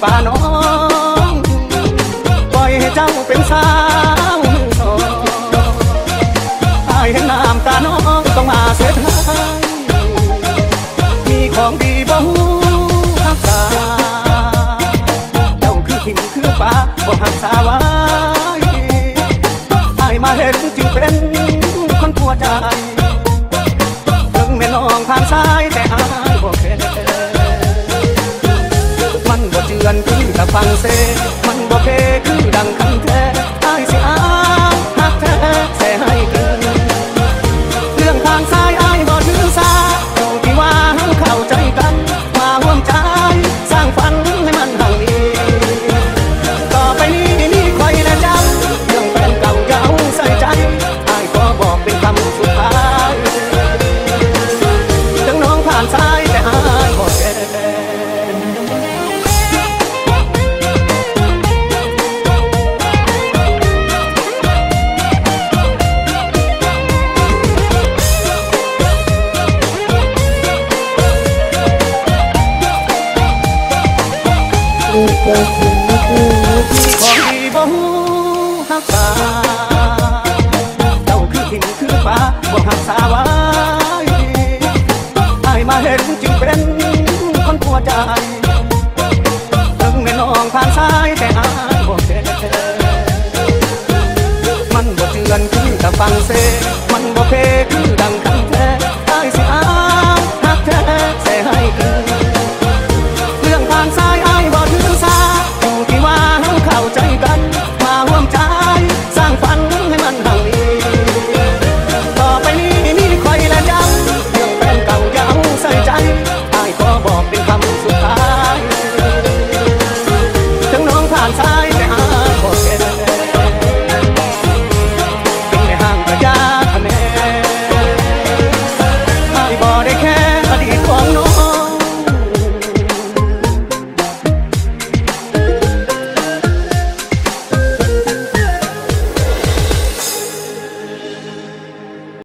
ป่าน้องปล่อยให้เจ้าเป็นสาวโสดอายเห็นน้ำตาน้องต้องมาเสียทางมีของดีบ่ฮู้รักษาเจ้าคือถิ่นคือป่าบ่หักษาไว้อายมาเห็นจึงเป็นคนผัวใจถึงแม่น้องผ่านสายแต่อายบ่แค่มันบ่เจือนคือตะฟังเซมันบ่เพคือดังคันแท้อายสิเอาหักแท้แส่ให้เกินเรื่องทางสายอายบ่ถือสาอยู่ที่ว่าเข้าใจกันมาร่วมใจสร้างฝันให้มันดังนี้ต่อไปนี้มีใครและเจ้าเรื่องแฟนเก่าอย่าเอาใส่ใจอายขอบอกเป็นคำสุดท้ายถึงน้องผ่านสายแต่อายบ่แก่ของดีบ่ฮู้รักษาเจ้าคือถิ่นคือป่าบ่หักษาไว้อายมาเห็นจึงเป็นคนผัวใจถึงแม่น้องผ่านสายแต่อายบ่แค่มันบ่เจือนคือตะฟังเซมันบ่เพคือดังคัน